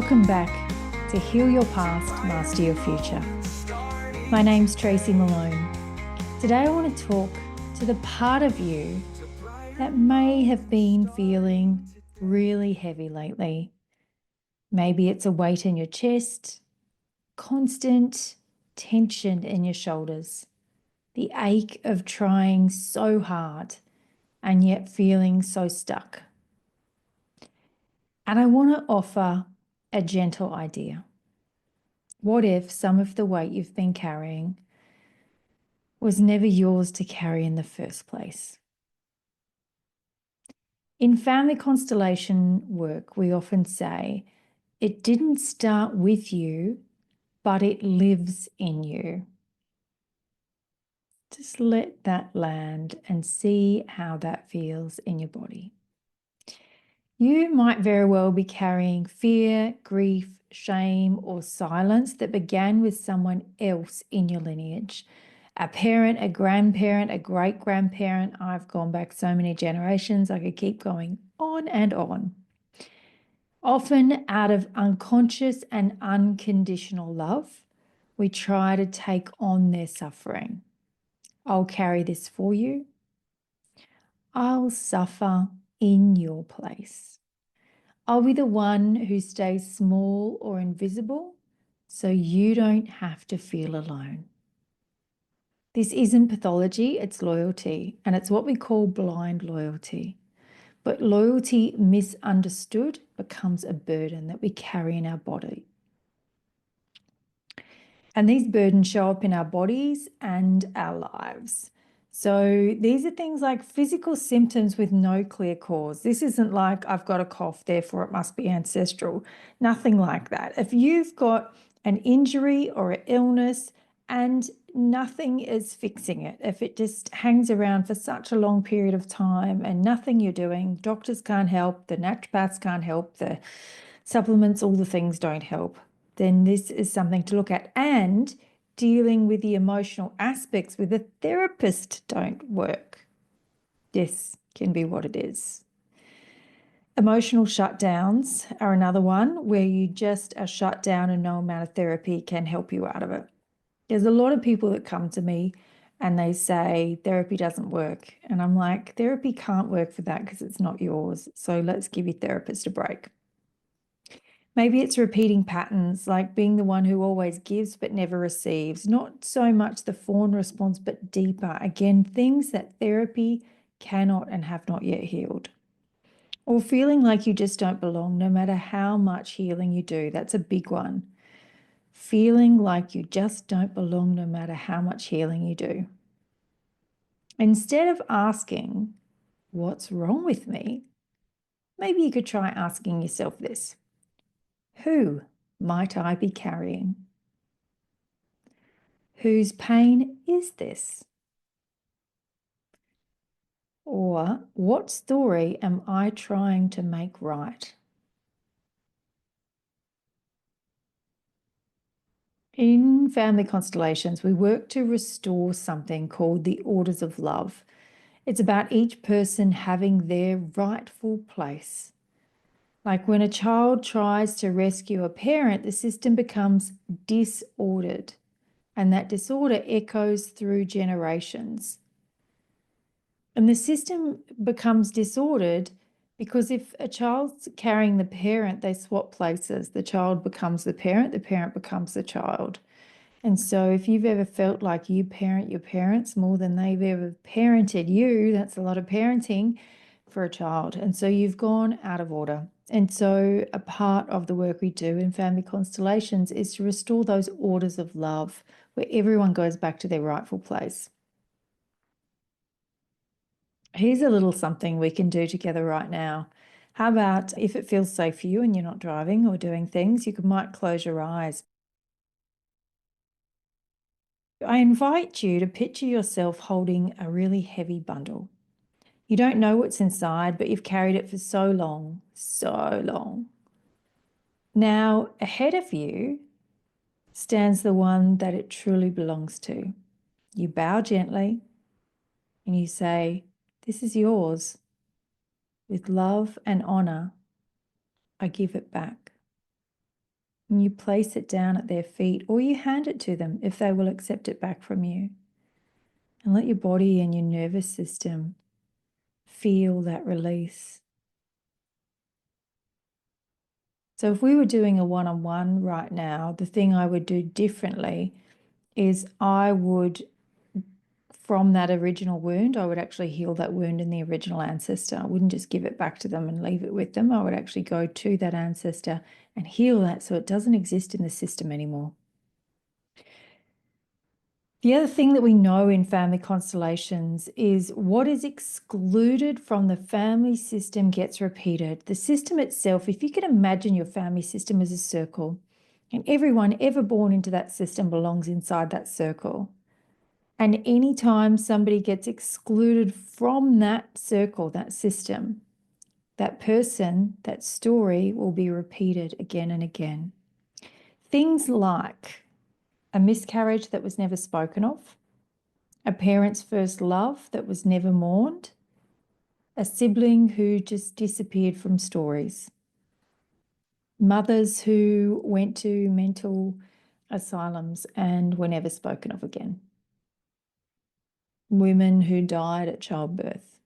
Welcome back to Heal Your Past, Master Your Future. My name's Tracy Malone. Today I want to talk to the part of you that may have been feeling really heavy lately. Maybe it's a weight in your chest, constant tension in your shoulders, the ache of trying so hard and yet feeling so stuck. And I want to offer a gentle idea. What if some of the weight you've been carrying was never yours to carry in the first place? In family constellation work, we often say, it didn't start with you, but it lives in you. Just let that land and see how that feels in your body. You might very well be carrying fear, grief, shame, or silence that began with someone else in your lineage. A parent, a grandparent, a great-grandparent. I've gone back so many generations, I could keep going on and on. Often out of unconscious and unconditional love, we try to take on their suffering. I'll carry this for you. I'll suffer in your place. I'll be the one who stays small or invisible so you don't have to feel alone. This isn't pathology, it's loyalty, and it's what we call blind loyalty. But loyalty misunderstood becomes a burden that we carry in our body. And these burdens show up in our bodies and our lives. So these are things like physical symptoms with no clear cause. This isn't like I've got a cough, therefore it must be ancestral. Nothing like that. If you've got an injury or an illness and nothing is fixing it, if it just hangs around for such a long period of time and nothing you're doing, doctors can't help, the naturopaths can't help, the supplements, all the things don't help, then this is something to look at. And dealing with the emotional aspects with a therapist don't work. This can be what it is. Emotional shutdowns are another one where you just are shut down and no amount of therapy can help you out of it. There's a lot of people that come to me and they say therapy doesn't work. And I'm like, therapy can't work for that because it's not yours. So let's give your therapist a break. Maybe it's repeating patterns, like being the one who always gives but never receives. Not so much the fawn response, but deeper. Again, things that therapy cannot and have not yet healed. Or feeling like you just don't belong no matter how much healing you do. That's a big one. Feeling like you just don't belong no matter how much healing you do. Instead of asking, what's wrong with me? Maybe you could try asking yourself this. Who might I be carrying? Whose pain is this? Or what story am I trying to make right? In family constellations, we work to restore something called the orders of love. It's about each person having their rightful place. Like when a child tries to rescue a parent, the system becomes disordered, and that disorder echoes through generations. And the system becomes disordered because if a child's carrying the parent, they swap places. The child becomes the parent becomes the child. And so if you've ever felt like you parent your parents more than they've ever parented you, that's a lot of parenting for a child. And so you've gone out of order. And so a part of the work we do in family constellations is to restore those orders of love where everyone goes back to their rightful place. Here's a little something we can do together right now. How about if it feels safe for you and you're not driving or doing things, you might close your eyes. I invite you to picture yourself holding a really heavy bundle. You don't know what's inside, but you've carried it for so long, so long. Now, ahead of you stands the one that it truly belongs to. You bow gently and you say, "This is yours. With love and honor, I give it back." And you place it down at their feet, or you hand it to them if they will accept it back from you. And let your body and your nervous system feel that release. So if we were doing a one-on-one right now, the thing I would do differently is I would, from that original wound, I would actually heal that wound in the original ancestor. I wouldn't just give it back to them and leave it with them. I would actually go to that ancestor and heal that so it doesn't exist in the system anymore. The other thing that we know in family constellations is what is excluded from the family system gets repeated. The system itself, if you can imagine your family system as a circle, and everyone ever born into that system belongs inside that circle. And anytime somebody gets excluded from that circle, that system, that person, that story will be repeated again and again. Things like a miscarriage that was never spoken of, a parent's first love that was never mourned, a sibling who just disappeared from stories, mothers who went to mental asylums and were never spoken of again, women who died at childbirth.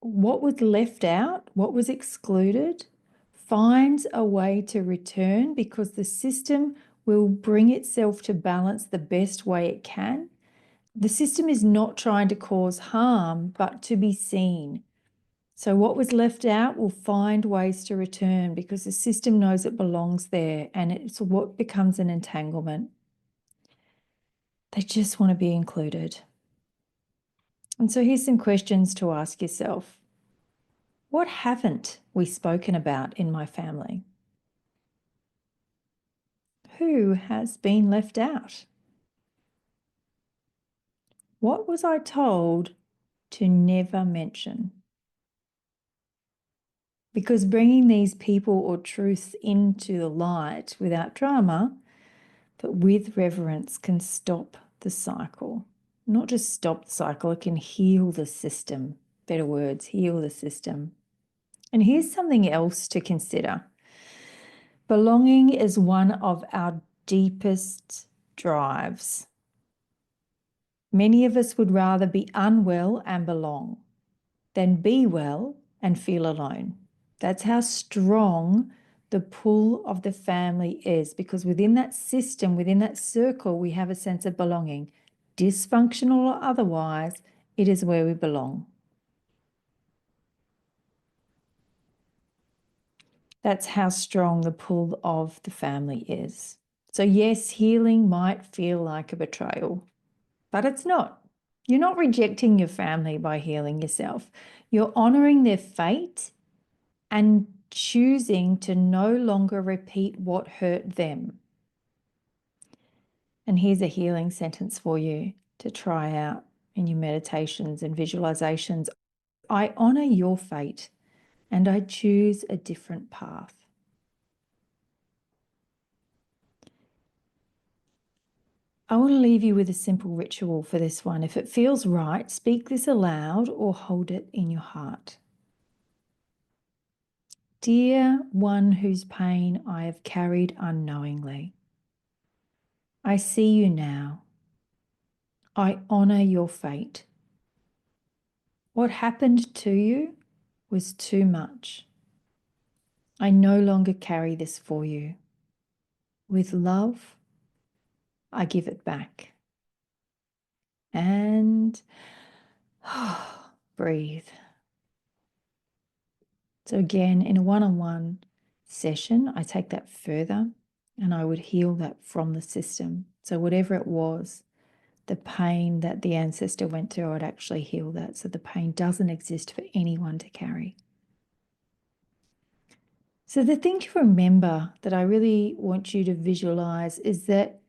What was left out, what was excluded, finds a way to return because the system will bring itself to balance the best way it can. The system is not trying to cause harm, but to be seen. So what was left out will find ways to return because the system knows it belongs there, and it's what becomes an entanglement. They just want to be included. And so here's some questions to ask yourself. What haven't we spoken about in my family? Who has been left out? What was I told to never mention? Because bringing these people or truths into the light without drama, but with reverence, can stop the cycle. Not just stop the cycle, it can heal the system. Better words, heal the system. And here's something else to consider. Belonging is one of our deepest drives. Many of us would rather be unwell and belong than be well and feel alone. That's how strong the pull of the family is, because within that system, within that circle, we have a sense of belonging. Dysfunctional or otherwise, it is where we belong. That's how strong the pull of the family is. So yes, healing might feel like a betrayal, but it's not. You're not rejecting your family by healing yourself. You're honoring their fate and choosing to no longer repeat what hurt them. And here's a healing sentence for you to try out in your meditations and visualizations. I honor your fate and I choose a different path. I want to leave you with a simple ritual for this one. If it feels right, speak this aloud or hold it in your heart. Dear one whose pain I have carried unknowingly, I see you now. I honor your fate. What happened to you was too much. I no longer carry this for you. With love, I give it back. And breathe. So again, in a one-on-one session, I take that further and I would heal that from the system. So whatever it was, the pain that the ancestor went through, I'd actually heal that so the pain doesn't exist for anyone to carry. So the thing to remember that I really want you to visualize is that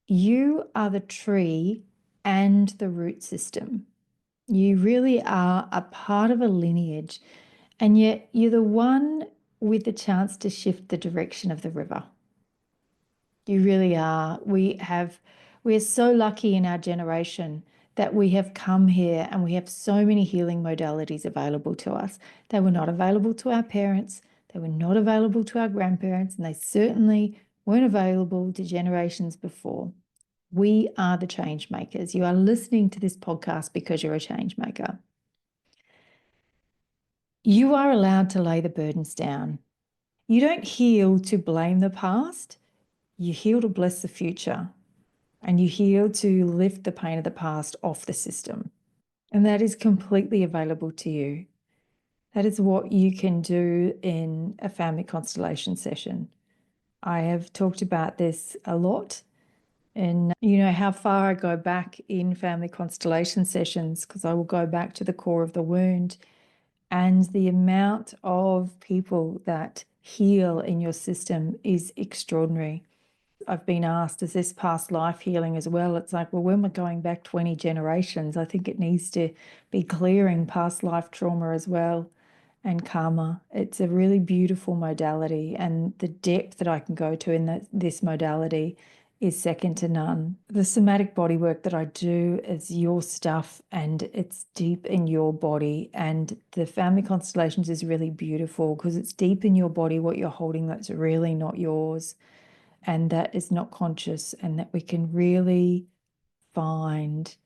you are the tree and the root system. You really are a part of a lineage, and yet you're the one with the chance to shift the direction of the river. You really are. We are so lucky in our generation that we have come here and we have so many healing modalities available to us. They were not available to our parents. They were not available to our grandparents, and they certainly weren't available to generations before. We are the change makers. You are listening to this podcast because you're a change maker. You are allowed to lay the burdens down. You don't heal to blame the past. You heal to bless the future. And you heal to lift the pain of the past off the system. And that is completely available to you. That is what you can do in a family constellation session. I have talked about this a lot. And you know how far I go back in family constellation sessions, because I will go back to the core of the wound. And the amount of people that heal in your system is extraordinary. I've been asked, is this past life healing as well? It's like, well, when we're going back 20 generations, I think it needs to be clearing past life trauma as well and karma. It's a really beautiful modality, and the depth that I can go to in this modality is second to none. The somatic body work that I do is your stuff, and it's deep in your body. And the family constellations is really beautiful because it's deep in your body, what you're holding that's really not yours and that is not conscious, and that we can really find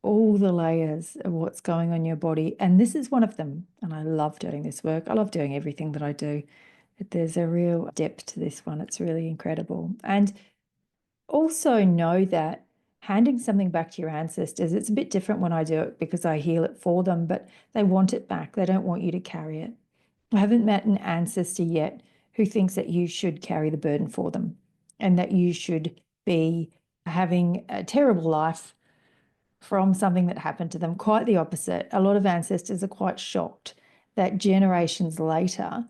all the layers of what's going on in your body. And this is one of them. And I love doing this work. I love doing everything that I do. But there's a real depth to this one. It's really incredible. And also know that handing something back to your ancestors, it's a bit different when I do it because I heal it for them, but they want it back. They don't want you to carry it. I haven't met an ancestor yet who thinks that you should carry the burden for them and that you should be having a terrible life from something that happened to them. Quite the opposite. A lot of ancestors are quite shocked that generations later,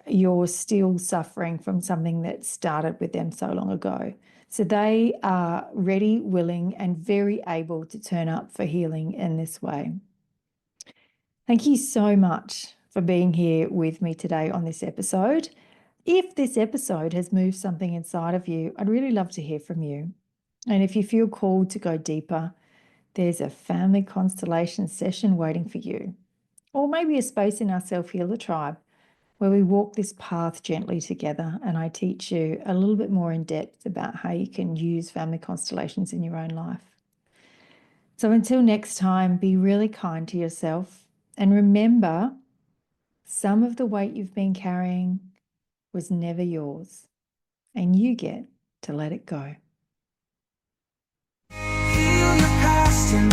you're still suffering from something that started with them so long ago. So they are ready, willing, and very able to turn up for healing in this way. Thank you so much for being here with me today on this episode. If this episode has moved something inside of you, I'd really love to hear from you. And if you feel called to go deeper, there's a family constellation session waiting for you. Or maybe a space in our Self-Healer Tribe where we walk this path gently together, and I teach you a little bit more in depth about how you can use family constellations in your own life. So until next time, be really kind to yourself, and remember, some of the weight you've been carrying was never yours, and you get to let it go. Feel your past and